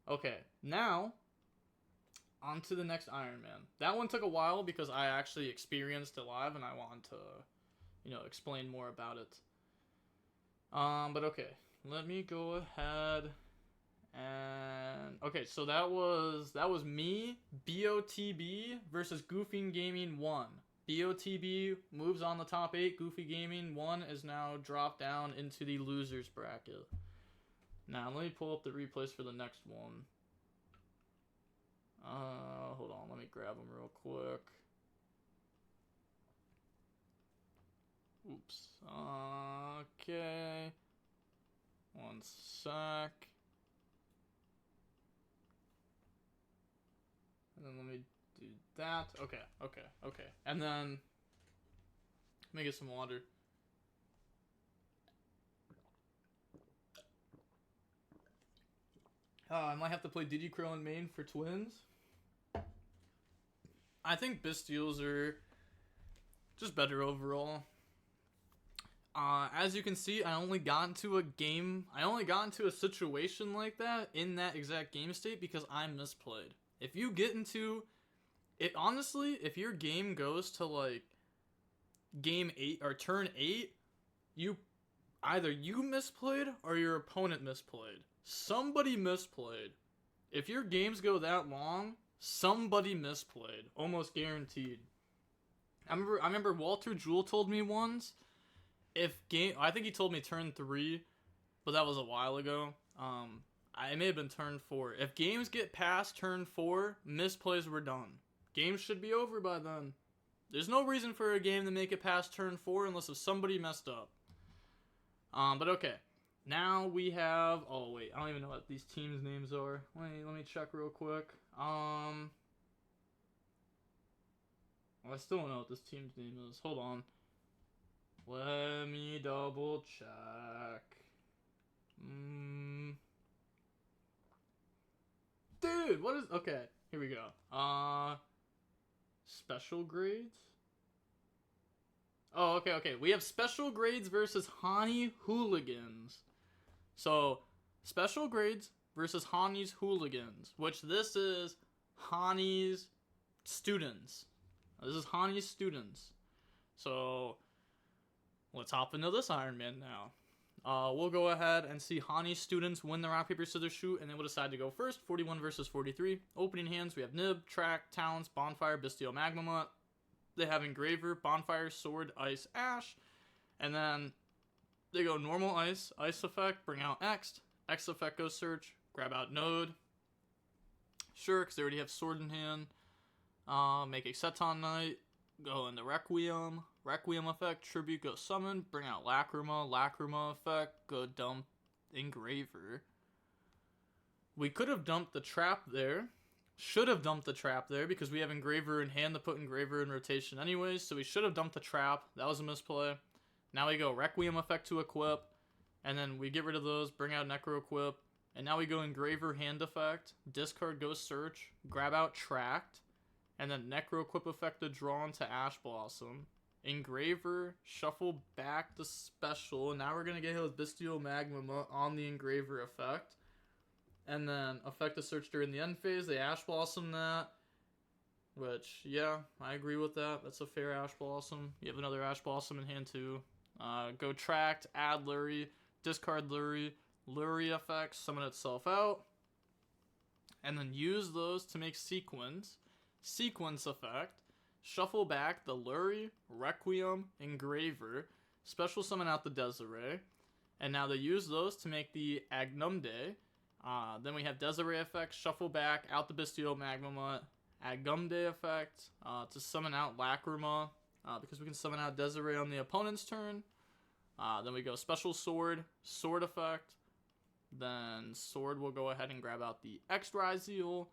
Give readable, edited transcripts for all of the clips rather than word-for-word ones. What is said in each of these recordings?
Okay, now on to the next Iron Man. That one took a while because I actually experienced it live and I wanted to, explain more about it. But okay, let me go ahead and okay, so that was me, BOTB versus Goofy Gaming 1. BOTB moves on the top 8. Goofy Gaming 1 is now dropped down into the losers bracket. Now let me pull up the replays for the next one. Hold on, let me grab them real quick. Oops. Okay. One sec. And then let me do that. Okay. And then let me get some water. I might have to play Diddy Krill in main for twins. I think Bistials are just better overall. As you can see, I only got into a situation like that in that exact game state because I misplayed. If you get into it, honestly, if your game goes to like game 8 or turn 8, either you misplayed or your opponent misplayed. Somebody misplayed. If your games go that long, somebody misplayed, almost guaranteed. I remember Walter Jewell told me once, I think he told me turn 3, but that was a while ago. I may have been turn 4. If games get past turn 4, misplays were done. Games should be over by then. There's no reason for a game to make it past turn 4 unless if somebody messed up. But okay. Now we have. Oh wait, I don't even know what these teams' names are. Let me check real quick. Well, I still don't know what this team's name is. Hold on. Let me double check. Dude, what is? Okay, here we go. Special grades. Oh, okay. We have special grades versus Hani Hooligans. So, special grades versus Hani's Hooligans, which this is Hani's students. This is Hani's students. So, let's hop into this Iron Man now. We'll go ahead and see Hani's students win the rock, paper, scissors, shoot, and then we'll decide to go first. 41 versus 43. Opening hands, we have Nib, Track, Talents, Bonfire, Bestial, Magmamut. They have Engraver, Bonfire, Sword, Ice, Ash. And then they go normal Ice, Ice effect, bring out X. X effect goes Search, grab out Node. Sure, because they already have Sword in hand. Make a Seton Knight, go into Requiem. Requiem effect, Tribute, go Summon, bring out Lacrima. Lacrima effect, go dump Engraver. We could have dumped the Trap there. Should have dumped the Trap there because we have Engraver in hand to put Engraver in rotation anyways, so we should have dumped the Trap. That was a misplay. Now we go Requiem effect to equip, and then we get rid of those, bring out Necro equip, and now we go Engraver hand effect, discard go Search, grab out Tracked, and then Necro equip effect to draw into Ash Blossom. Engraver, shuffle back the special, and now we're going to get hit with Bestial Magma on the Engraver effect. And then effect the Search during the end phase, they Ash Blossom that. Which, yeah, I agree with that. That's a fair Ash Blossom. You have another Ash Blossom in hand too. Go Tracked, add Lurie, discard Lurie, Lurie effect, summon itself out. And then use those to make Sequence. Sequence effect. Shuffle back the Lurie, Requiem, Engraver. Special summon out the Desiree. And now they use those to make the Agnumde. Then we have Desiree effect, shuffle back, out the Bestial Magmamut, Agumde effect, to summon out Lacrima, because we can summon out Desiree on the opponent's turn. Then we go Special Sword, Sword effect, then Sword will go ahead and grab out the X-Ryzeal,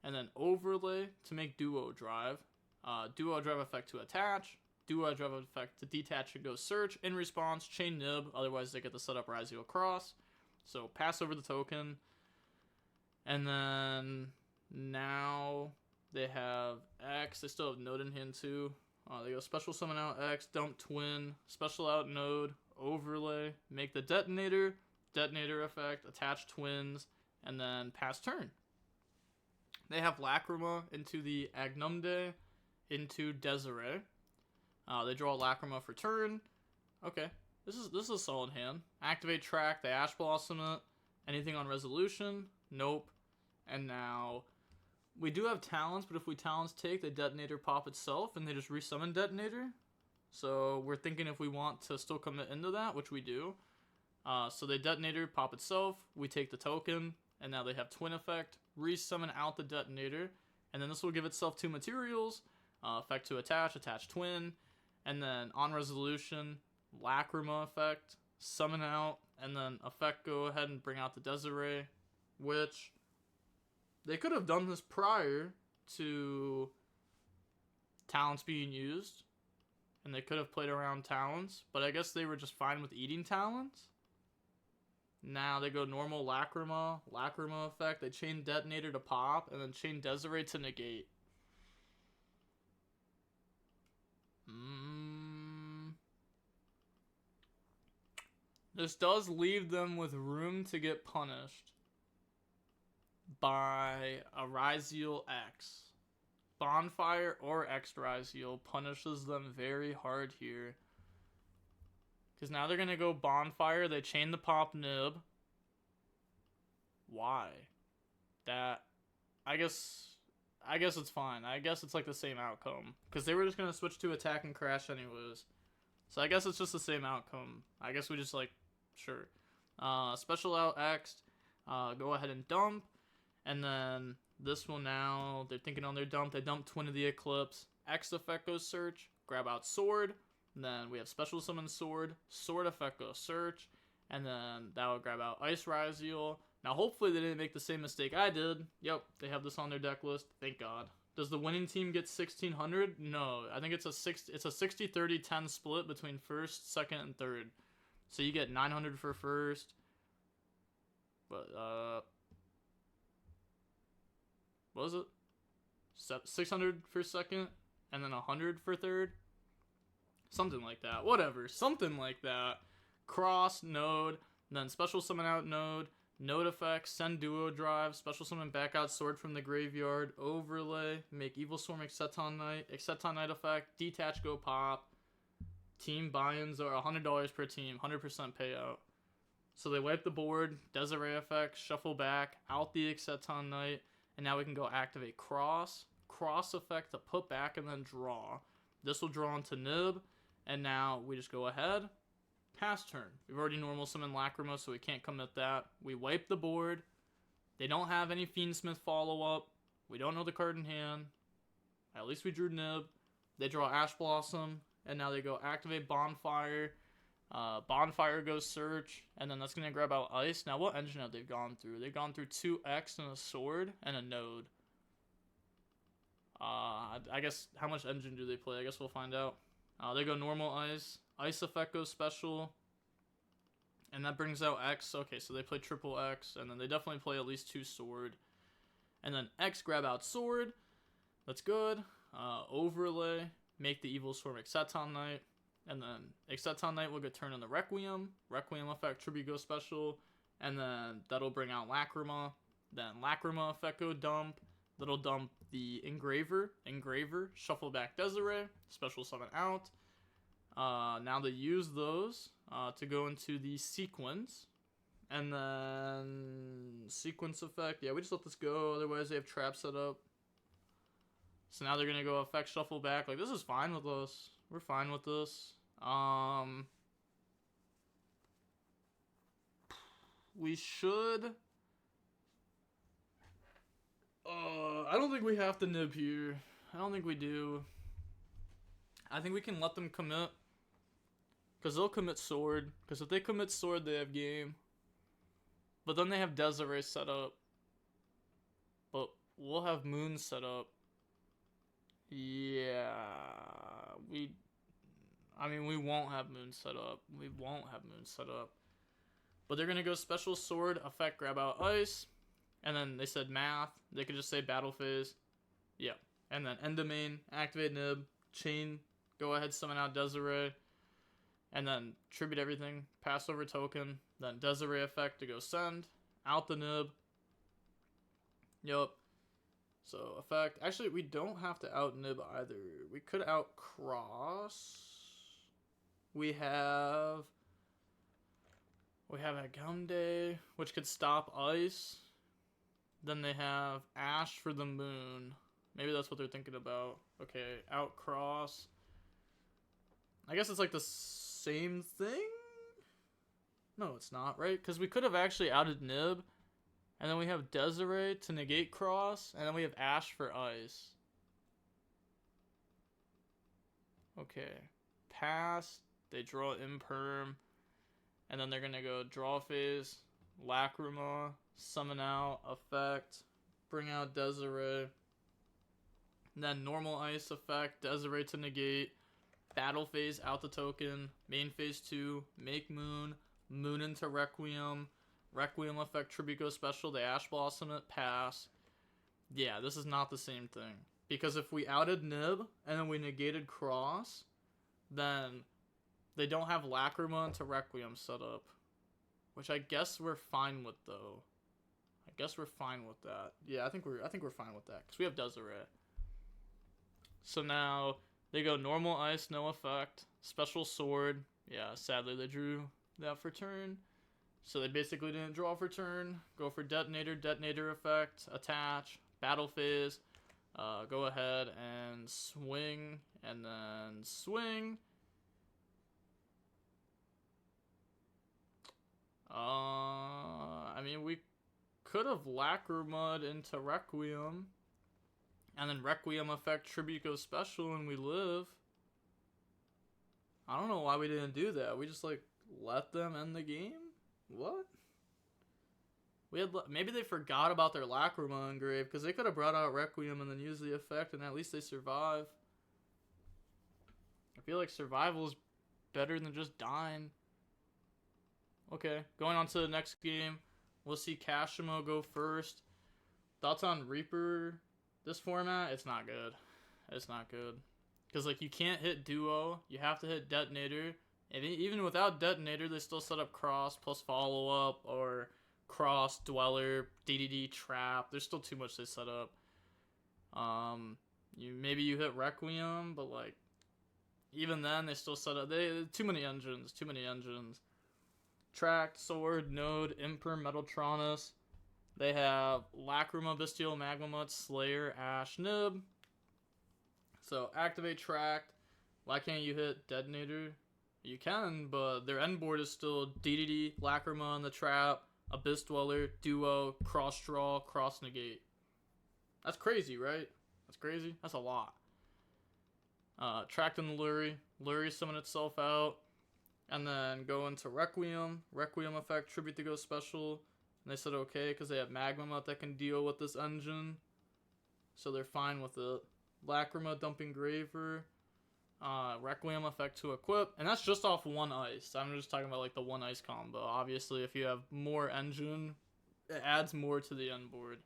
and then Overlay to make Duo Drive. Duo Drive effect to attach, Duo Drive effect to detach and go Search. In response, chain Nib, otherwise they get the setup Ryzeal Cross. So pass over the token. And then now they have X. They still have Node in hand too. They go Special Summon out X, Dump Twin, Special out Node, Overlay, make the Detonator, Detonator effect, attach Twins, and then pass turn. They have Lacrima into the Agnumde into Desiree. They draw Lacrima for turn. Okay, this is a solid hand. Activate track. They Ash Blossom it. Anything on resolution? Nope. And now we do have talents, but if we talents take, the detonator pop itself, and they just resummon detonator. So we're thinking if we want to still commit into that, which we do. So they detonator pop itself. We take the token, and now they have twin effect. Resummon out the detonator, and then this will give itself 2 materials. Effect to attach twin, and then on resolution, Lacrima effect, summon out, and then effect go ahead and bring out the Desiree, which they could have done this prior to talents being used, and they could have played around talents, but I guess they were just fine with eating talents. Now they go normal Lacrima effect, they chain detonator to pop, and then chain Desiree to negate. This does leave them with room to get punished by a Ryziel X. Bonfire or X Ryziel punishes them very hard here. Because now they're going to go Bonfire. They chain the pop nib. Why? That... I guess it's fine. I guess it's like the same outcome. Because they were just going to switch to attack and crash anyways. So I guess it's just the same outcome. I guess we just like... Sure. Special out X. Go ahead and dump. And then this will now... They're thinking on their dump. They dump Twin of the Eclipse. X effect goes search. Grab out Sword. And then we have special summon Sword. Sword effect goes search. And then that will grab out Ice Ryziel. Now hopefully they didn't make the same mistake I did. Yep, they have this on their deck list. Thank God. Does the winning team get 1,600? No, I think it's a 60-30-10 split between first, second, and third. So you get 900 for first. But what was it? 600 for second, and then 100 for third. Something like that. Whatever. Something like that. Cross, node, then special summon out node, node effect, send duo drive, special summon back out sword from the graveyard, overlay, make evil swarm Exceton Knight effect, detach go pop. Team buy-ins are $100 per team, 100% payout. So they wipe the board, Desiree effect, shuffle back, out the Exceton Knight, and now we can go activate cross effect to put back and then draw. This will draw into nib. And now we just go ahead, pass turn. We've already normal summoned Lacrima, so we can't commit that. We wipe the board. They don't have any Fiendsmith follow-up. We don't know the card in hand. At least we drew nib. They draw Ash Blossom, and now they go activate Bonfire. Bonfire goes search, and then that's going to grab out Ice. Now what engine have they gone through? They've gone through 2X and a sword and a node. I guess, how much engine do they play? I guess we'll find out. They go normal Ice. Ice effect goes special. And that brings out X. Okay, so they play triple X. And then they definitely play at least 2 sword. And then X grab out sword. That's good. Overlay. Make the evil swarm Exceton Knight. And then Exceton Knight will get turned on the Requiem. Requiem effect tribute go special. And then that'll bring out Lacrima. Then Lacrima effect go dump. That'll dump the Engraver, shuffle back Desiree, special summon out. Now they use those to go into the sequence. And then sequence effect. Yeah, we just let this go, otherwise they have trap set up. So now they're going to go effect shuffle back. Like, this is fine with us. We're fine with this. We should... I don't think we have to nib here. I don't think we do. I think we can let them commit. Because they'll commit sword. Because if they commit sword, they have game. But then they have Desiree set up. But we'll have Moon set up. Yeah. We won't have Moon set up. But they're going to go special sword, effect, grab out Ice. And then they said math. They could just say battle phase. Yeah. And then end domain, activate nib, chain, go ahead, summon out Desiree. And then tribute everything, pass over token. Then Desiree effect to go send, out the nib, Yup. So, effect. Actually, we don't have to out-nib either. We could out-cross. We have a Gumday, which could stop ice. Then they have Ash for the moon. Maybe that's what they're thinking about. Okay, out-cross. I guess it's like the same thing? No, it's not, right? Because we could have actually outed Nib. And then we have Desiree to negate cross. And then we have Ash for ice. Okay. Pass. They draw Imperm. And then they're going to go draw phase. Lacrima. Summon out. Effect. Bring out Desiree. And then normal ice effect. Desiree to negate. Battle phase out the token. Main phase 2. Make moon. Moon into Requiem. Requiem effect Tribuco special. They Ash Blossom it. Pass. Yeah, this is not the same thing. Because if we outed Nib and then we negated Cross, then they don't have Lacrima into Requiem set up. Which I guess we're fine with though. I guess we're fine with that. Yeah, I think we're fine with that. Because we have Desiree. So now they go normal ice, no effect. Special sword. Yeah, sadly they drew that for turn. So they basically didn't draw for turn. Go for detonator, detonator effect, attach, battle phase. Go ahead and swing, and then swing. I mean, we could have Lacrimud into Requiem, and then Requiem effect Tribuco special, and we live. I don't know why we didn't do that. We just like let them end the game. What? Maybe they forgot about their Lacrima engrave because they could have brought out Requiem and then used the effect, and at least they survive. I feel like survival is better than just dying. Okay, going on to the next game, we'll see Kashimo go first. Thoughts on Reaper this format? It's not good. It's not good because like you can't hit Duo, you have to hit Detonator. And even without Detonator, they still set up Cross plus follow-up or Cross, Dweller, DDD, Trap. There's still too much they set up. Maybe you hit Requiem, but like even then they still set up. Too many engines. Tract, Sword, Node, Imper, Metaltronus. They have Lacrima, Bestial, Magmamut, Slayer, Ash, Nib. So activate Tract. Why can't you hit Detonator? You can, but their end board is still DDD, Lacrima in the Trap, Abyss Dweller, Duo, Cross Draw, Cross Negate. That's crazy, right? That's crazy? That's a lot. Tract in the Lurie. Lurie summon itself out. And then go into Requiem. Requiem effect, Tribute to Go special. And they said okay, because they have Magmamut that can deal with this engine. So they're fine with it. Lacrima dumping Graver. Requiem effect to equip, and that's just off one ice. I'm just talking about like the one ice combo. Obviously, if you have more engine, it adds more to the end board.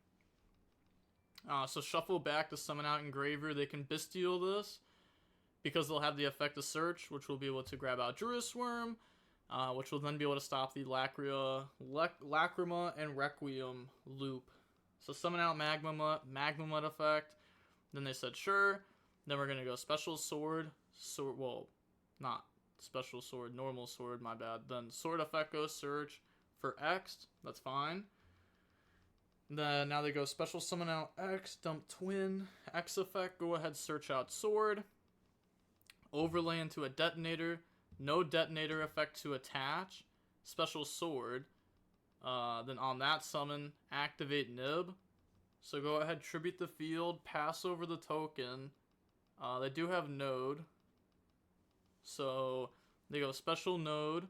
So shuffle back to summon out Engraver. They can Bestial this because they'll have the effect of search, which will be able to grab out Druid Worm, which will then be able to stop the Lacrima and Requiem loop. So summon out Magmamut effect. Then they said sure. Then we're gonna go special sword, well, not special sword, normal sword, my bad. Then sword effect goes search for X, that's fine. Then now they go special summon out X, dump twin, X effect, go ahead search out sword, overlay into a detonator, no detonator effect to attach, special sword. Then on that summon, activate Nib. So go ahead, tribute the field, pass over the token. They do have Node. So they go special Node,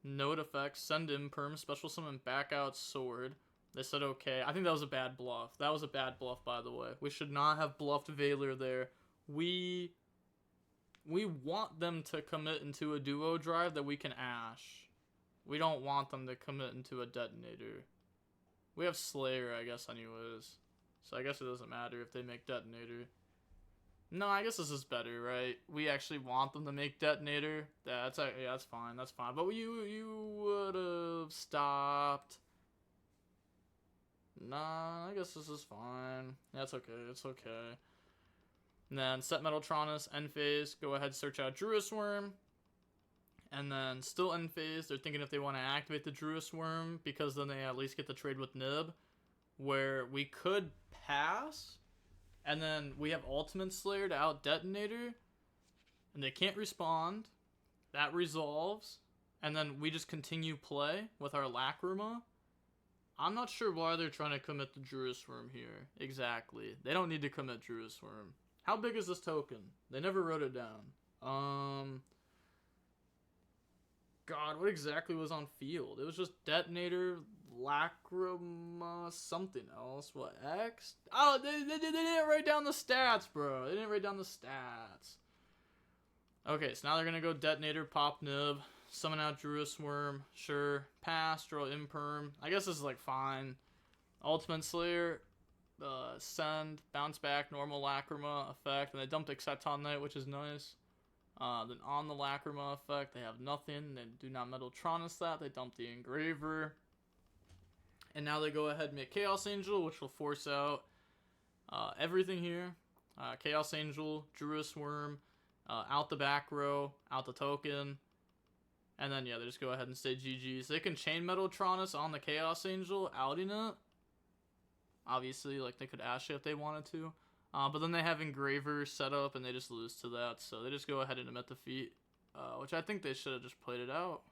Node effect, send Imperm, special summon back out sword. They said okay. I think that was a bad bluff. That was a bad bluff, by the way. We should not have bluffed Valor there. We want them to commit into a duo drive that we can Ash. We don't want them to commit into a detonator. We have Slayer, I guess, anyways. So I guess it doesn't matter if they make detonator. No, I guess this is better, right? We actually want them to make detonator. Yeah, that's fine. That's fine. But you would have stopped. Nah, I guess this is fine. That's okay, it's okay. And then set Metaltronus, end phase, go ahead, search out Druis Worm. And then still end phase, they're thinking if they want to activate the Druis Worm, because then they at least get the trade with Nib, where we could pass, and then we have Ultimate Slayer to out Detonator, and they can't respond. That resolves, and then we just continue play with our Lacrima. I'm not sure why they're trying to commit the Druis Worm here. Exactly. They don't need to commit Druis Worm. How big is this token? They never wrote it down. God, what exactly was on field? It was just Detonator, Lacrima, something else. What, X? Oh, they didn't write down the stats, bro. They didn't write down the stats. Okay, so now they're going to go Detonator, Pop Nib, summon out Druis Worm, sure, pass, draw Imperm. I guess this is, like, fine. Ultimate Slayer, send, bounce back, normal Lacrima effect, and they dumped Exceton Knight, which is nice. Then on the Lacrima effect, they have nothing. They do not Metaltronus that. They dump the Engraver. And now they go ahead and make Chaos Angel, which will force out everything here. Chaos Angel, Druis Worm, out the back row, out the token. And then, yeah, they just go ahead and say GG's. They can chain Metaltronus on the Chaos Angel, outing it. Obviously, like, they could Ash it if they wanted to. But then they have Engraver set up, and they just lose to that. So they just go ahead and admit defeat, which I think they should have just played it out.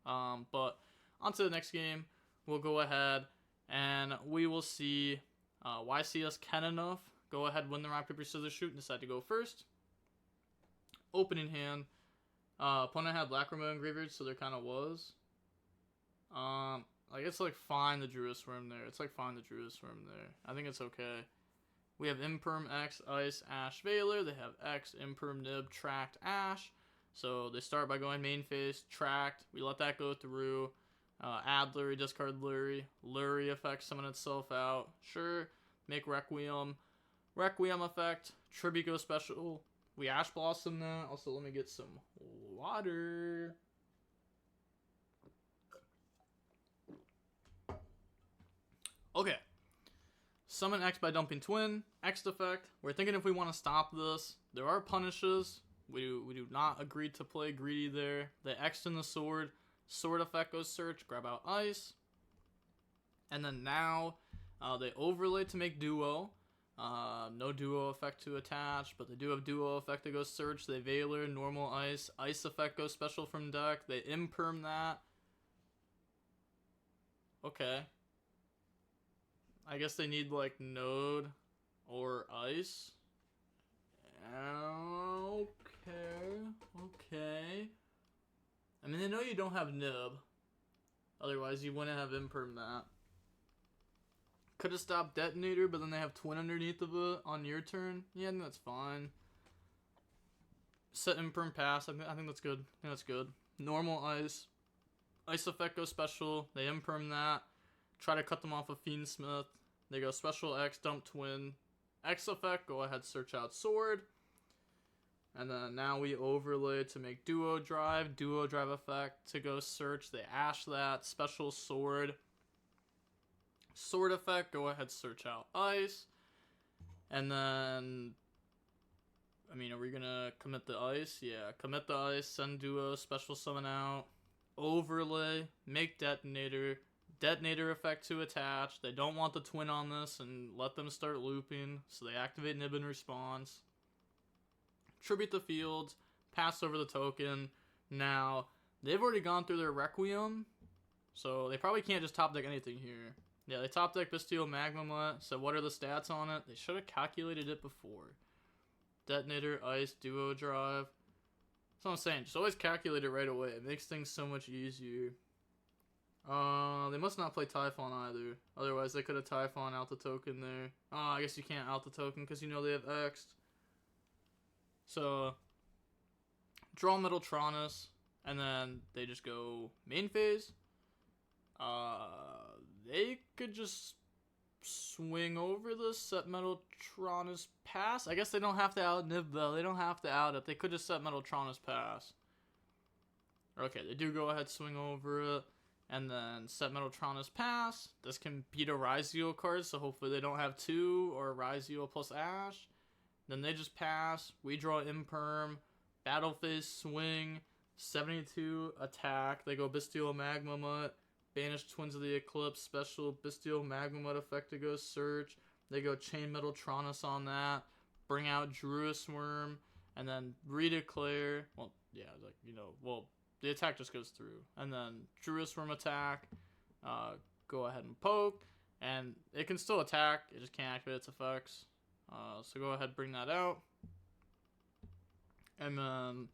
But on to the next game. We'll go ahead, and we will see YCS can enough. Go ahead, win the rock, paper, scissors, shoot, and decide to go first. Opening hand. Opponent had Lacrima Engraver, so there kind of was. Like, it's like fine the Druis Worm there. It's like fine the Druis Worm there. I think it's okay. We have Imperm, X, Ice, Ash, Veiler. They have X, Imperm, Nib, Tracked, Ash. So they start by going main phase, Tracked. We let that go through. Add Lurie, discard Lurie. Lurie effect, summon itself out. Sure. Make Requiem. Requiem effect. Tribute go special. We Ash Blossom that. Also, let me get some water. Okay. Summon X by dumping Twin. X effect. We're thinking if we want to stop this. There are punishes. We do not agree to play greedy there. They X in the sword. Sword effect goes search. Grab out Ice. And then now they overlay to make Duo. No Duo effect to attach, but they do have Duo effect that goes search. They Veiler, normal Ice. Ice effect goes special from deck. They Imperm that. Okay. I guess they need, like, Node or Ice. Okay. I mean, they know you don't have Nib. Otherwise, you wouldn't have Imperm that. Could have stopped Detonator, but then they have Twin underneath of it on your turn. Yeah, I think that's fine. Set Imperm pass. I think that's good. I think that's good. Normal Ice. Ice effect goes special. They Imperm that. Try to cut them off of Fiendsmith. They go special X, dump Twin. X effect, go ahead, search out Sword. And then now we overlay to make Duo Drive effect to go search. They Ash that, special Sword. Sword effect, go ahead, search out Ice. And then, I mean, are we gonna commit the Ice? Yeah, commit the Ice, send Duo, special summon out. Overlay, make Detonator. Detonator effect to attach. They don't want the Twin on this and let them start looping, so they activate Nib in response. Tribute the fields, pass over the token. Now, they've already gone through their Requiem, so they probably can't just top deck anything here. Yeah, they top deck Bestial Magmamlet, so what are the stats on it? They should have calculated it before. Detonator, Ice, Duo Drive. That's what I'm saying, just always calculate it right away. It makes things so much easier. They must not play Typhon either. Otherwise, they could have Typhon out the token there. Oh, I guess you can't out the token because you know they have X'd. So, draw Metaltronus, and then they just go main phase. They could just swing over this, set Metaltronus pass. I guess they don't have to out Nib though. They don't have to out it. They could just set Metaltronus pass. Okay, they do go ahead, swing over it. And then set Metaltronus pass. This can beat a YuGiOh card, so hopefully they don't have 2 or YuGiOh plus Ash. Then they just pass. We draw Imperm. Battle phase swing. 72 attack. They go Bestial Magma Mutt. Banish Twins of the Eclipse. Special Bestial Magma Mutt effect to go search. They go Chain Metaltronus on that. Bring out Druis Worm. And then redeclare. Well, yeah, like, you know, well, the attack just goes through. And then Druis Worm attack. Go ahead and poke. And it can still attack. It just can't activate its effects. So go ahead and bring that out. And then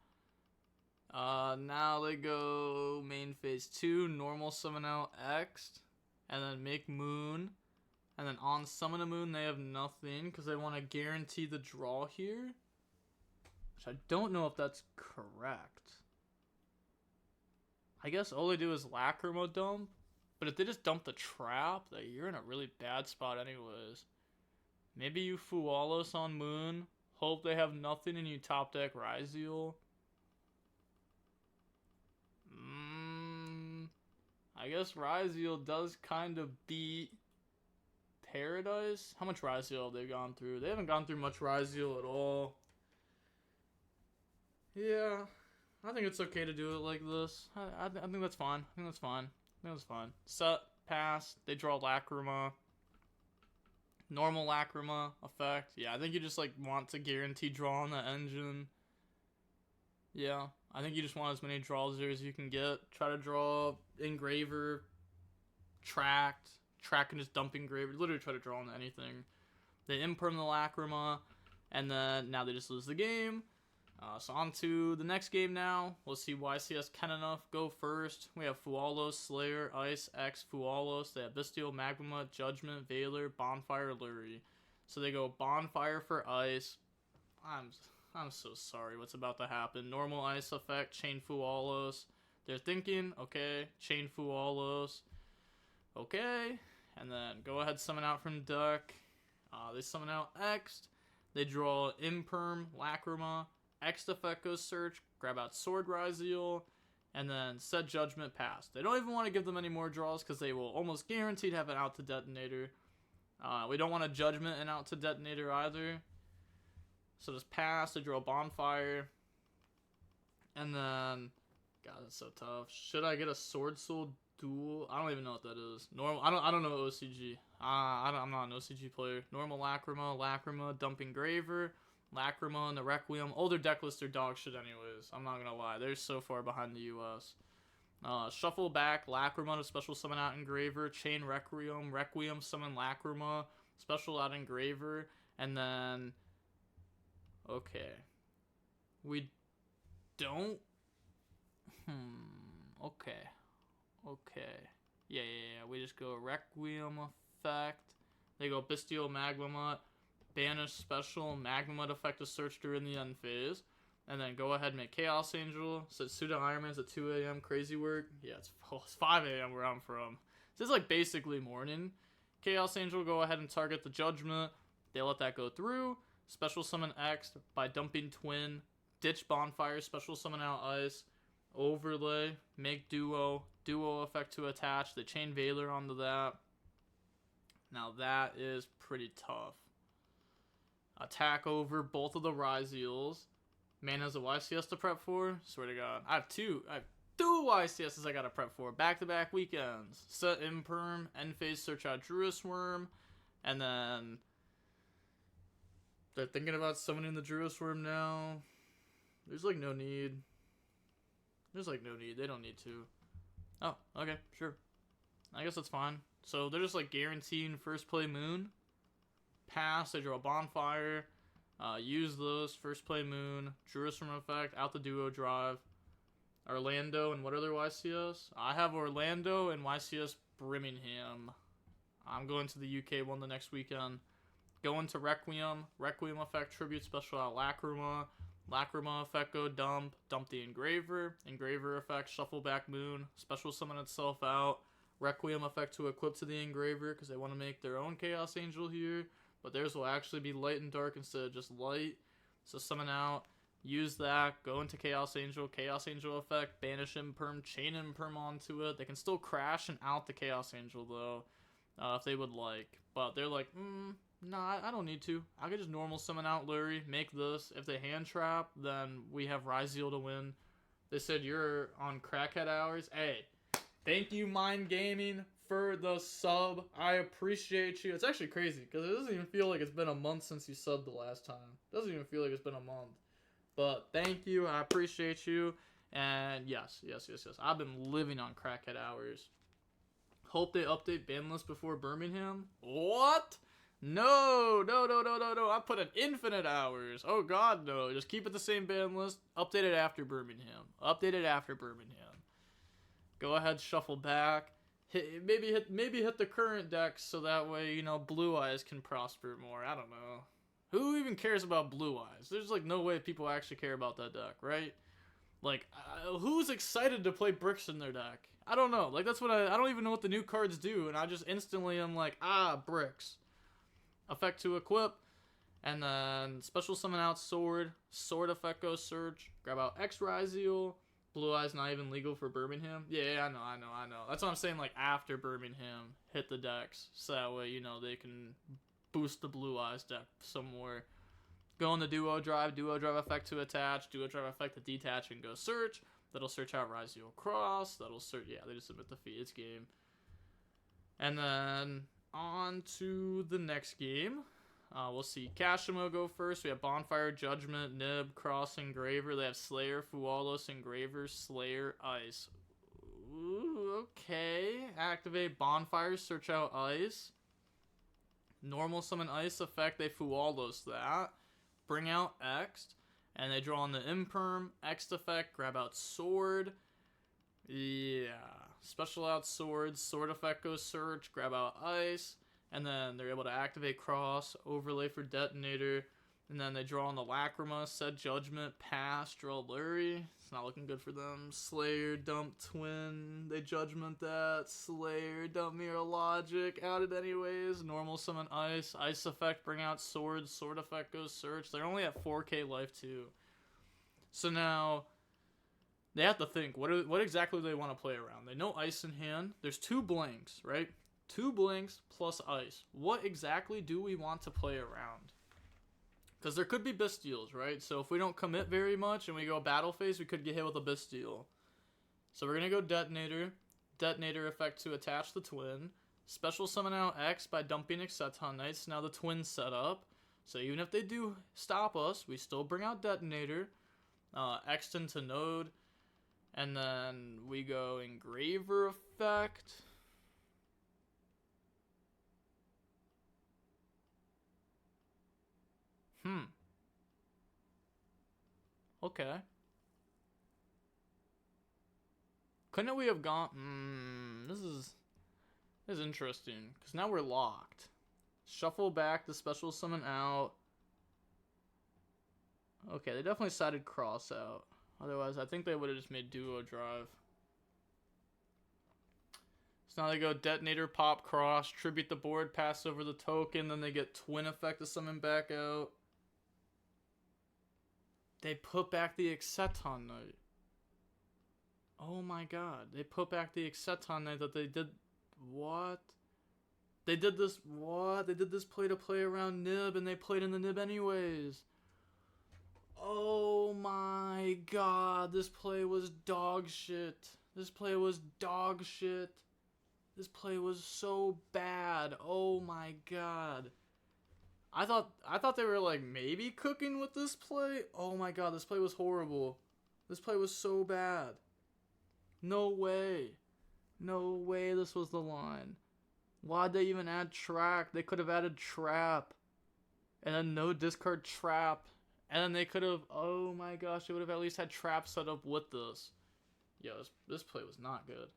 now they go main phase 2. Normal summon out X. And then make Moon. And then on summon a Moon they have nothing. Because they want to guarantee the draw here. Which I don't know if that's correct. I guess all they do is Lacrima dump. But if they just dump the trap, then you're in a really bad spot anyways. Maybe you Fualos on Moon. Hope they have nothing and you top deck YuGiOh. I guess YuGiOh does kind of beat Paradise. How much YuGiOh have they gone through? They haven't gone through much YuGiOh at all. Yeah. I think it's okay to do it like this. I think that's fine. I think that's fine. Set, pass, they draw Lacrima. Normal Lacrima effect. Yeah, I think you just like want to guarantee draw on the engine. Yeah, I think you just want as many draws there as you can get. Try to draw Engraver, Track and just dump Engraver. Literally try to draw on anything. They imperm the Lacrima, and then now they just lose the game. So on to the next game now. Let's see YCS can enough go first. We have Fualos, Slayer, Ice, X, Fualos. They have Bestial, Magma, Judgment, Valor, Bonfire, Lurie. So they go Bonfire for Ice. I'm so sorry what's about to happen. Normal Ice effect, Chain Fualos. They're thinking, okay, Chain Fualos. Okay. And then go ahead, summon out from deck. They summon out X. They draw Imperm, Lacrima. X effect goes search, grab out Sword YuGiOh, and then set Judgment pass. They don't even want to give them any more draws because they will almost guaranteed have an out to Detonator. We don't want a Judgment and out to Detonator either. So just pass, they draw Bonfire. And then, God, that's so tough. Should I get a Sword Soul Duel? I don't even know what that is. Normal. I don't know OCG. I'm not an OCG player. Normal Lacrima, dumping Graver. Lacrima and the Requiem. Older deck lists are dog shit anyways. I'm not gonna lie. They're so far behind the US. Shuffle back. Lacrima to special summon out Engraver. Chain Requiem. Requiem summon Lacrima. Special out Engraver. And then... Okay. We don't... Okay. Yeah. We just go Requiem effect. They go Bestial Magma Mutt. Banish special Magma Mutt effect to search during the end phase. And then go ahead and make Chaos Angel. Set Pseudo IronMan's at 2 a.m. Crazy work. Yeah, it's 5 a.m. where I'm from. This is like basically morning. Chaos Angel, go ahead and target the Judgment. They let that go through. Special summon X by dumping Twin. Ditch Bonfire. Special summon out Ice. Overlay. Make Duo. Duo effect to attach. They chain Valor onto that. Now that is pretty tough. Attack over both of the YuGiOhs. Man has a YCS to prep for. Swear to God. I have two YCSs I gotta prep for. Back-to-back weekends. Set Imperm. End phase search out Druis Worm. And then... they're thinking about summoning the Druis Worm now. There's like no need. They don't need to. Oh, okay, sure. I guess that's fine. So they're just like guaranteeing first play Moon. Pass, they draw a Bonfire. Use those, first play Moon. Druis Worm effect, out the Duo drive. Orlando and what other YCS? I have Orlando and YCS Birmingham. I'm going to the UK one the next weekend. Going to Requiem. Requiem effect, tribute special out Lacrima. Lacrima effect, go dump the Engraver. Engraver effect, shuffle back Moon. Special summon itself out. Requiem effect to equip to the Engraver because they want to make their own Chaos Angel here. But theirs will actually be light and dark instead of just light. So summon out use that, go into Chaos Angel effect, banish Imperm, chain Imperm onto it. They can still crash and out the Chaos Angel though, if they would like. But they're like, nah, I don't need to. I could just normal summon out Lurie, make this. If they hand trap, then we have Ryzeal to win. They said you're on crackhead hours. Hey, thank you, Mind Gaming, for the sub. I appreciate you. It's actually crazy because it doesn't even feel like it's been a month since you subbed the last time. It doesn't even feel like it's been a month. But thank you. I appreciate you. And yes. I've been living on crackhead hours. Hope they update ban list before Birmingham. What? No. I put in infinite hours. Oh god, no. Just keep it the same ban list. Update it after Birmingham. Go ahead, shuffle back. Maybe hit the current decks so that way, you know, Blue Eyes can prosper more. I don't know. Who even cares about Blue Eyes? There's like no way people actually care about that deck, right? Like, who's excited to play bricks in their deck? I don't know. Like, that's what I don't even know what the new cards do, and I just instantly am like, bricks. Effect to equip, and then special summon out Sword. Sword effect goes search. Grab out X Ryzeal. Blue Eyes not even legal for Birmingham. Yeah, I know. That's what I'm saying, like, after Birmingham, hit the decks. So that way, you know, they can boost the Blue Eyes deck some more. Go on the Duo Drive effect to attach, Duo Drive effect to detach and go search. That'll search out Ryzeal Cross. That'll search, yeah, they just submit the fee. It's game. And then on to the next game. We'll see Kashimo go first. We have Bonfire, Judgment, Nib, Cross, Engraver. They have Slayer, Fualos, Engraver, Slayer, Ice. Ooh, okay. Activate Bonfire, search out Ice. Normal summon Ice effect, they Fualos that. Bring out X, and they draw on the Imperm. X effect, grab out Sword. Yeah. Special out Sword. Sword effect goes search, grab out Ice. And then they're able to activate Cross, overlay for Detonator. And then they draw on the Lacrima, set Judgment, pass, draw Lurie. It's not looking good for them. Slayer, dump Twin. They Judgment that. Slayer, dump Mirror Logic. Out it anyways. Normal summon Ice. Ice effect, bring out Sword. Sword effect goes search. They're only at 4k life too. So now they have to think, what exactly do they want to play around? They know Ice in hand. There's 2 blanks, right? 2 blanks plus Ice. What exactly do we want to play around? Because there could be Bystials, right? So if we don't commit very much and we go battle phase, we could get hit with a Bystial. So we're going to go Detonator. Detonator effect to attach the Twin. Special summon out X by dumping Exceton Knights. Now the Twin's set up. So even if they do stop us, we still bring out Detonator. X into Node. And then we go Engraver effect. Okay. Couldn't we have gone... This is interesting. Because now we're locked. Shuffle back the special summon out. Okay, they definitely sided Cross out. Otherwise, I think they would have just made Duo Drive. So now they go Detonator, Pop, Cross, tribute the board, pass over the token, then they get Twin effect to summon back out. They put back the Exceton Knight. Oh my god. They put back the Exceton Knight that they did... What? They did this... What? They did this play to play around Nib, and they played in the Nib anyways. Oh my god. This play was dog shit. This play was dog shit. This play was so bad. Oh my god. I thought they were like maybe cooking with this play. Oh my god, this play was horrible. This play was so bad. No way. No way this was the line. Why'd they even add track? They could have added trap. And then no discard trap. And then they could have, oh my gosh, they would have at least had trap set up with this. Yo, this play was not good.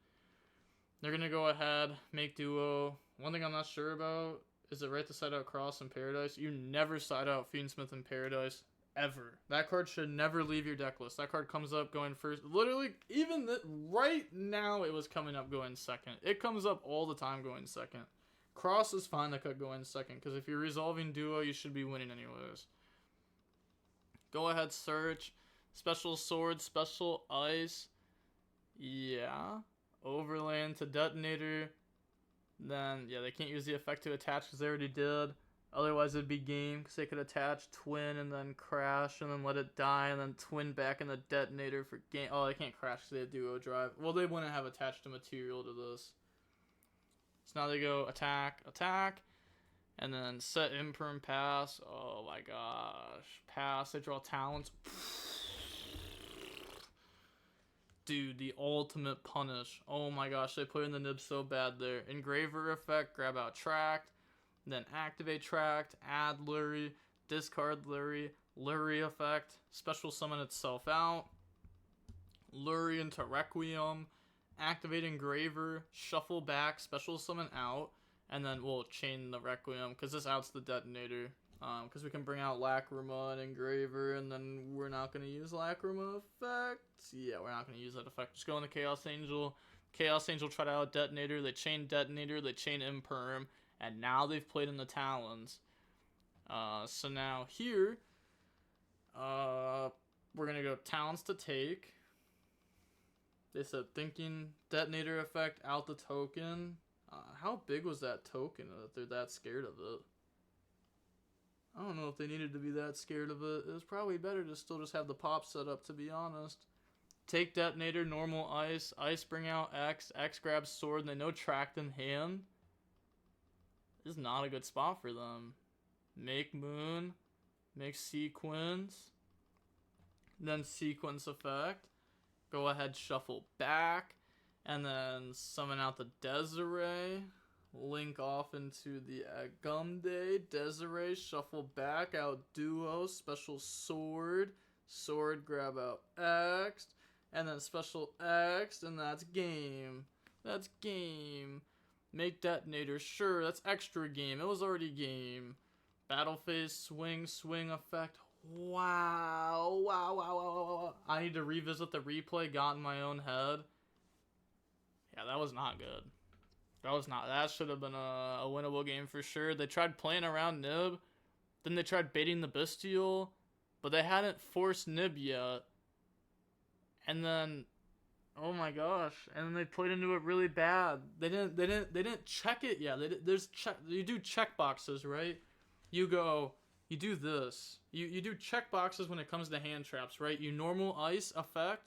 They're going to go ahead, make Duo. One thing I'm not sure about, is it right to side out Cross in Paradise? You never side out Fiendsmith in Paradise, ever. That card should never leave your deck list. That card comes up going first. Literally, even right now, it was coming up going second. It comes up all the time going second. Cross is fine to cut going second, because if you're resolving Duo, you should be winning anyways. Go ahead, search. Special sword, special ice. Yeah. Overlay into detonator. Then, yeah, they can't use the effect to attach because they already did. Otherwise, it'd be game because they could attach twin and then crash and then let it die and then twin back in the detonator for game. Oh, they can't crash because they have duo drive. Well, they wouldn't have attached a material to this. So now they go attack, attack, and then set imperm pass. Oh my gosh. Pass, they draw talents. Dude, the ultimate punish. Oh my gosh, they put in the nib so bad there. Engraver effect, grab out tracked, then activate tracked, add Lurie, discard Lurie, Lurie effect, special summon itself out, Lurie into Requiem, activate Engraver, shuffle back, special summon out, and then we'll chain the Requiem because this outs the detonator. Because we can bring out Lacrima and Engraver, and then we're not going to use Lacrima effect. Yeah, we're not going to use that effect. Just go into Chaos Angel. Chaos Angel tried out Detonator. They chain Detonator. They chain Imperm. And now they've played in the Talons. So now here, we're going to go Talons to take. They said thinking Detonator effect out the token. How big was that token that they're that scared of it? I don't know if they needed to be that scared of it. It was probably better to still just have the pop set up, to be honest. Take detonator, normal ice. Ice bring out X. X grabs sword, and they know tracked in hand. This is not a good spot for them. Make moon. Make sequence. Then sequence effect. Go ahead, shuffle back. And then summon out the Desiree. Link off into the Agumde, Desiree, shuffle back out Duo, special sword, sword grab out X, and then special X, and that's game. That's game. Make detonator, sure, that's extra game. It was already game. Battle phase, swing, swing effect. Wow, wow, wow, wow, wow, wow. I need to revisit the replay, got in my own head. Yeah, that was not good. That should have been a winnable game for sure. They tried playing around Nib. Then they tried baiting the Bestial. But they hadn't forced Nib yet. And then, oh my gosh. And then they played into it really bad. They didn't check it yet. You do check boxes, right? You do this. You do check boxes when it comes to hand traps, right? You normal ice effect.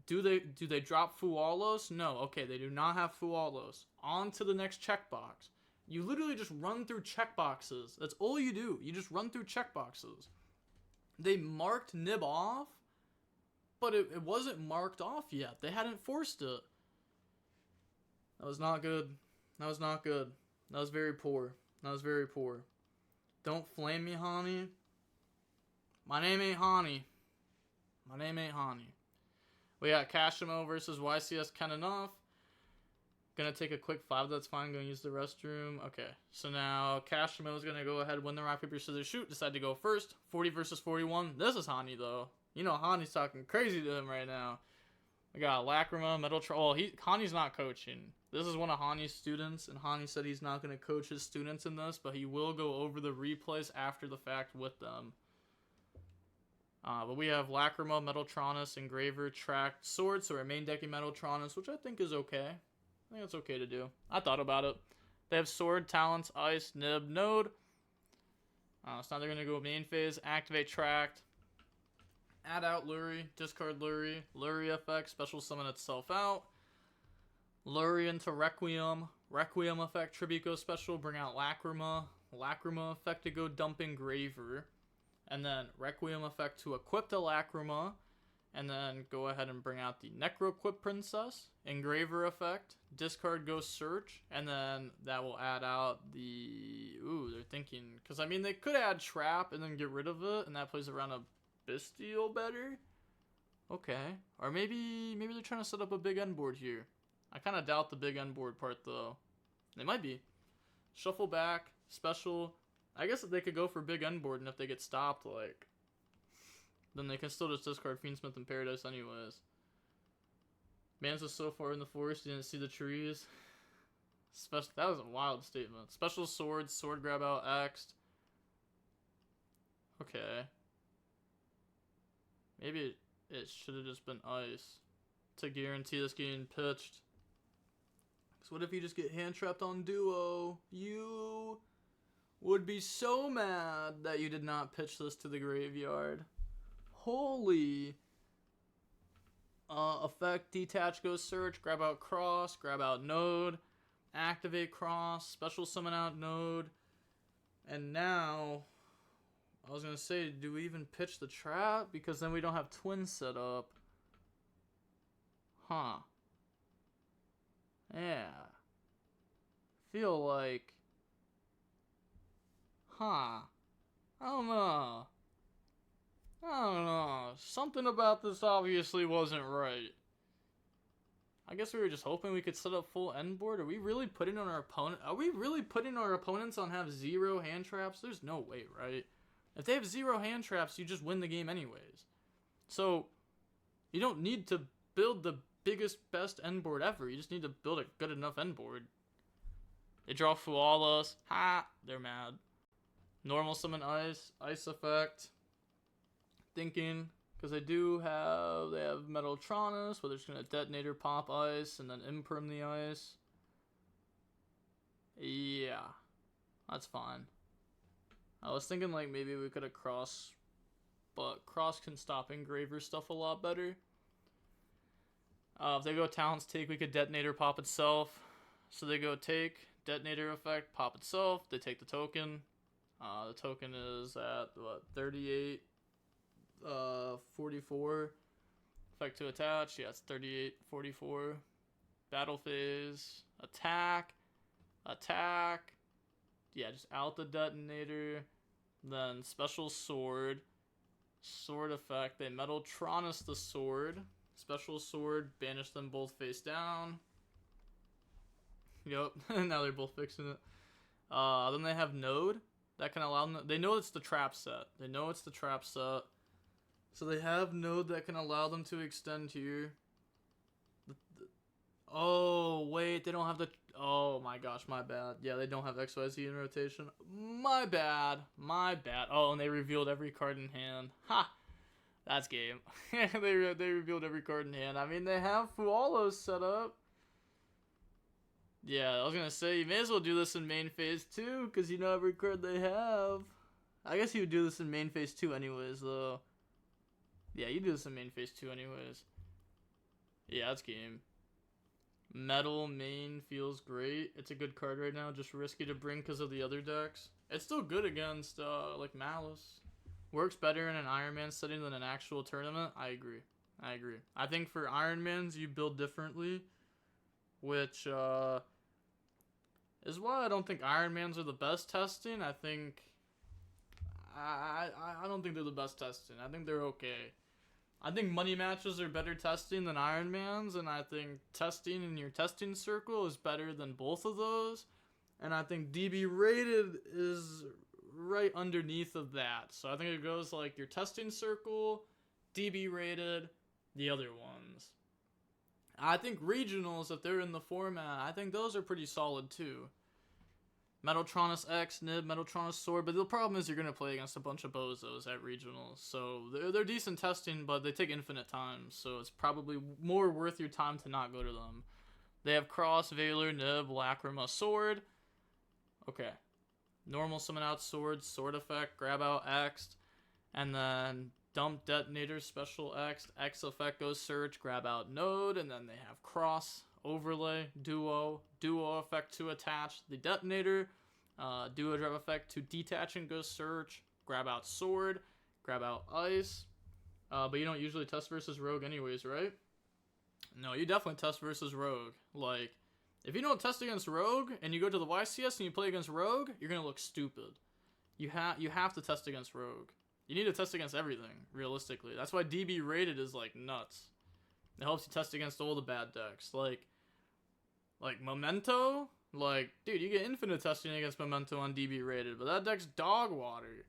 Do they drop Fualos? No. Okay, they do not have Fualos. On to the next checkbox. You literally just run through checkboxes. That's all you do. You just run through checkboxes. They marked Nib off, but it wasn't marked off yet. They hadn't forced it. That was not good. That was not good. That was very poor. That was very poor. Don't flame me, Hani. My name ain't Hani. My name ain't Hani. We got Kashimo versus YCS Kenanoff. Gonna take a quick 5, that's fine. Gonna use the restroom. Okay, so now Kashimo is gonna go ahead, win the rock, paper, scissors, shoot. Decide to go first. 40 versus 41. This is Hani, though. You know Hani's talking crazy to him right now. We got Lacrima, Metal Troll. Hani's not coaching. This is one of Hani's students, and Hani said he's not gonna coach his students in this, but he will go over the replays after the fact with them. But we have Lacrima, Metaltronus, Engraver, Tracked, Sword, so we're main decking Metaltronus, which I think is okay. I think it's okay to do. I thought about it. They have Sword, Talents, Ice, Nib, Node. So now they're going to go main phase, activate Tracked, add out Lurie, discard Lurie, Lurie effect, special summon itself out, Lurie into Requiem, Requiem effect, tribute go special, bring out Lacrima, Lacrima effect to go dump Engraver. And then Requiem effect to equip the Lacrima. And then go ahead and bring out the Necro-Equip Princess. Engraver effect. Discard go search. And then that will add out the... Ooh, they're thinking... Because, I mean, they could add Trap and then get rid of it. And that plays around a Bestial better. Okay. Or maybe they're trying to set up a big end board here. I kind of doubt the big end board part, though. They might be. Shuffle back. Special... I guess they could go for big end board, and if they get stopped, like, then they can still just discard Fiendsmith and Paradise anyways. Man's was so far in the forest, you didn't see the trees. That was a wild statement. Special sword, sword grab out, axed. Okay. Maybe it should have just been ice to guarantee this getting pitched. Because what if you just get hand trapped on Duo? You would be so mad that you did not pitch this to the graveyard. Holy. Effect, detach, go search, grab out cross, grab out node, activate cross, special summon out node. And now, I was going to say, do we even pitch the trap? Because then we don't have twins set up. Huh. Yeah. Feel like... Huh. I don't know. Something about this obviously wasn't right. I guess we were just hoping we could set up full end board. Are we really putting on our opponent? Are we really putting our opponents on have 0 hand traps? There's no way, right? If they have 0 hand traps, you just win the game anyways. So, you don't need to build the biggest, best end board ever. You just need to build a good enough end board. They draw Flawless. Ha! They're mad. Normal summon ice. Ice effect. Thinking, because they have Metaltronus, where they're just going to detonator pop ice and then imperm the ice. Yeah. That's fine. I was thinking like maybe we could have cross, but cross can stop engraver stuff a lot better. If they go talents take, we could detonator pop itself. So they go take, detonator effect, pop itself. They take the token. The token is at what, 38, 44. Effect to attach. Yeah, it's 38, 44. Battle phase. Attack. Attack. Yeah, just out the detonator. Then special sword. Sword effect. They Metaltronus the sword. Special sword. Banish them both face down. Yup. Now they're both fixing it. Then they have node. That can allow them. They know it's the trap set. They know it's the trap set. So they have node that can allow them to extend here. Oh, wait. They don't have the... Oh, my gosh. My bad. Yeah, they don't have XYZ in rotation. My bad. My bad. Oh, and they revealed every card in hand. Ha! That's game. they revealed every card in hand. I mean, they have Fualos set up. Yeah, I was going to say, you may as well do this in main phase 2, because you know every card they have. I guess you would do this in main phase 2 anyways, though. Yeah, you do this in main phase 2 anyways. Yeah, that's game. Metal main feels great. It's a good card right now, just risky to bring because of the other decks. It's still good against, like, Malice. Works better in an IronMan setting than an actual tournament. I agree. I think for IronMans, you build differently, which, is why I don't think IronMans are the best testing. I think... I don't think they're the best testing. I think they're okay. I think money matches are better testing than Ironmans, and I think testing in your testing circle is better than both of those. And I think DB rated is right underneath of that. So I think it goes like your testing circle, DB rated, the other ones. I think regionals, if they're in the format, I think those are pretty solid too. Metaltronus X, Nib, Metaltronus Sword, but the problem is you're going to play against a bunch of bozos at regionals, so they're decent testing, but they take infinite time, so it's probably more worth your time to not go to them. They have Cross, Valor, Nib, Lacrima, Sword. Okay. Normal summon out Sword, Sword effect, grab out X, and then dump Detonator, Special X, X effect goes Search, grab out Node, and then they have Cross, Overlay, Duo effect to attach the detonator, Duo drop effect to detach and go search, grab out sword, grab out ice, but you don't usually test versus rogue anyways, right? No, you definitely test versus rogue. Like, if you don't test against rogue and you go to the YCS and you play against rogue, you're gonna look stupid. You have to test against rogue. You need to test against everything, realistically. That's why DB rated is like nuts. It helps you test against all the bad decks. Like Memento? Like, dude, you get infinite testing against Memento on DB rated, but that deck's dog water.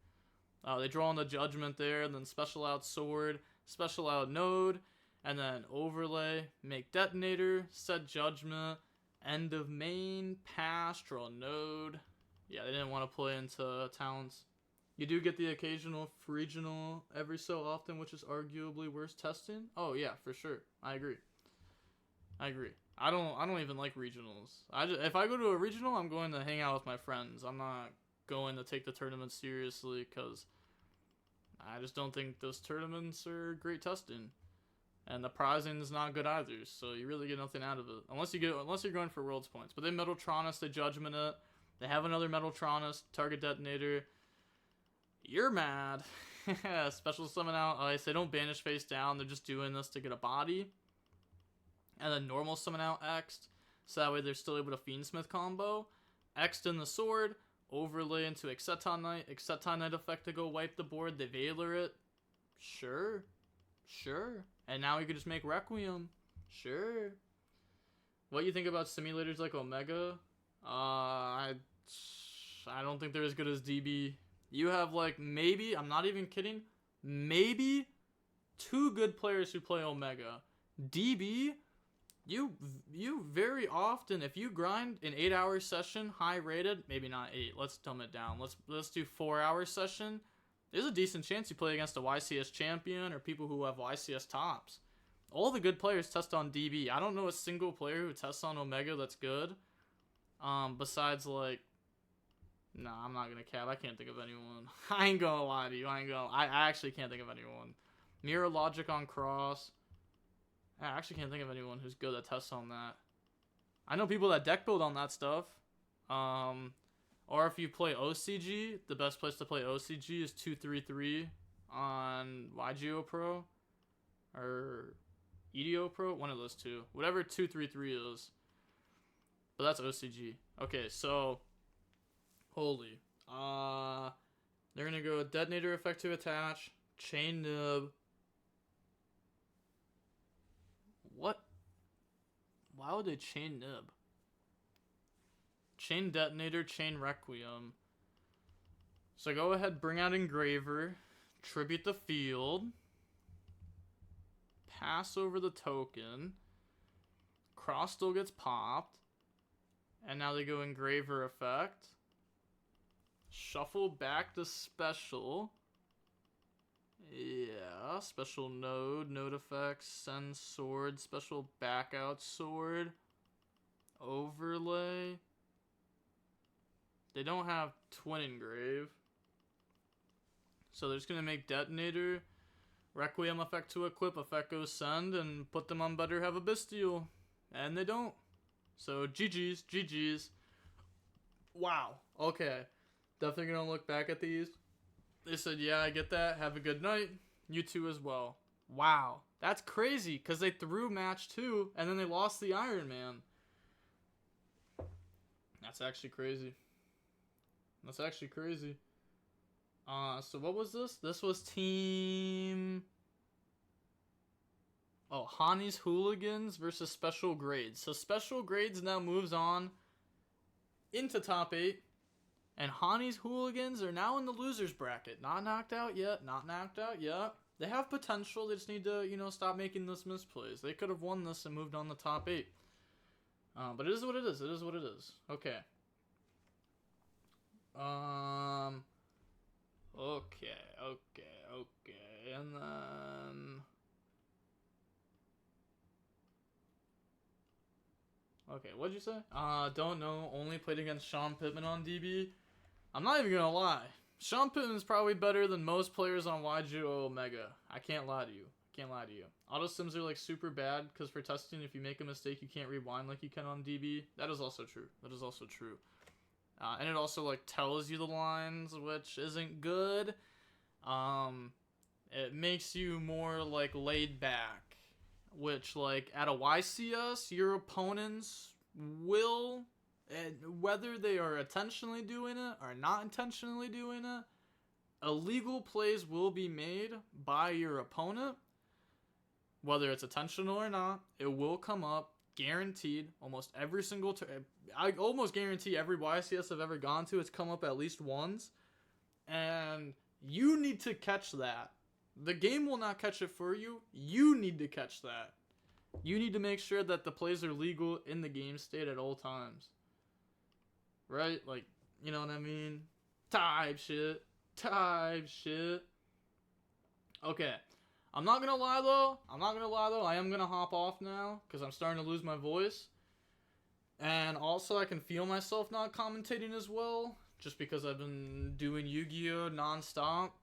They draw on the Judgment there, and then special out Sword, special out Node, and then Overlay, make Detonator, set Judgment, end of main, pass, draw Node. Yeah, they didn't want to play into talents. You do get the occasional regional every so often, which is arguably worse testing. Oh yeah, for sure. I agree. I don't even like regionals. If I go to a regional, I'm going to hang out with my friends. I'm not going to take the tournament seriously because I just don't think those tournaments are great testing. And the prizing is not good either, so you really get nothing out of it. Unless you're going for world's points. But they Metaltronus, they Judgment it. They have another Metaltronus, target detonator. You're mad. Special summon out ice. They don't banish face down, they're just doing this to get a body. And then normal summon out X'd, so that way they're still able to Fiendsmith combo. X'd in the sword, overlay into Exceton Knight effect to go wipe the board, they Veiler it. Sure. And now you could just make Requiem. Sure. What you think about simulators like Omega? I don't think they're as good as DB. You have like maybe, I'm not even kidding, maybe 2 good players who play Omega. DB, you very often, if you grind an 8-hour session, high rated, maybe not 8, let's dumb it down. Let's do 4-hour session. There's a decent chance you play against a YCS champion or people who have YCS tops. All the good players test on DB. I don't know a single player who tests on Omega that's good. Besides like, nah, I'm not gonna cap. I can't think of anyone. I ain't gonna lie to you. I actually can't think of anyone. Mirror Logic on Cross. I actually can't think of anyone who's good at tests on that. I know people that deck build on that stuff. Or if you play OCG, the best place to play OCG is 233 on YuGiOh Pro or EDO Pro, one of those two. Whatever 233 is. But that's OCG. Okay, so holy. They're gonna go detonator effect to attach, chain nib. What? Why would they chain nib? Chain detonator, chain requiem. So go ahead, bring out engraver, tribute the field, pass over the token, cross still gets popped, and now they go engraver effect, shuffle back to special. Yeah, special node effects, send sword, special back out sword, overlay. They don't have twin engrave. So they're just going to make detonator, requiem effect to equip, effect goes send, and put them on better have a bestial. And they don't. So GG's. Wow. Okay. Definitely going to look back at these. They said, yeah, I get that. Have a good night. You too as well. Wow. That's crazy because they threw match 2 and then they lost the IronMan. That's actually crazy. So what was this? This was team... Oh, Hani's Hooligans versus Special Grades. So Special Grades now moves on into top 8. And Hani's Hooligans are now in the losers bracket. Not knocked out yet. They have potential. They just need to, stop making this misplays. They could have won this and moved on to top 8. But it is what it is. Okay. Okay. And then... Okay, what'd you say? Don't know. Only played against Sean Pittman on DB. I'm not even gonna lie. Sean Pittman's probably better than most players on YuGiOh Omega. I can't lie to you. Auto sims are like super bad because for testing, if you make a mistake, you can't rewind like you can on DB. That is also true. And it also like tells you the lines, which isn't good. It makes you more like laid back, which like at a YCS, your opponents will, and whether they are intentionally doing it or not intentionally doing it, illegal plays will be made by your opponent. Whether it's intentional or not, it will come up, guaranteed. Almost every single I almost guarantee every YCS I've ever gone to, it's come up at least once. And you need to catch that. The game will not catch it for you. You need to catch that. You need to make sure that the plays are legal in the game state at all times. Right? Like, you know what I mean? Type shit. type shit. Okay. I'm not gonna lie though. I am gonna hop off now because I'm starting to lose my voice. And also, I can feel myself not commentating as well, just because I've been doing Yu-Gi-Oh! Non-stop.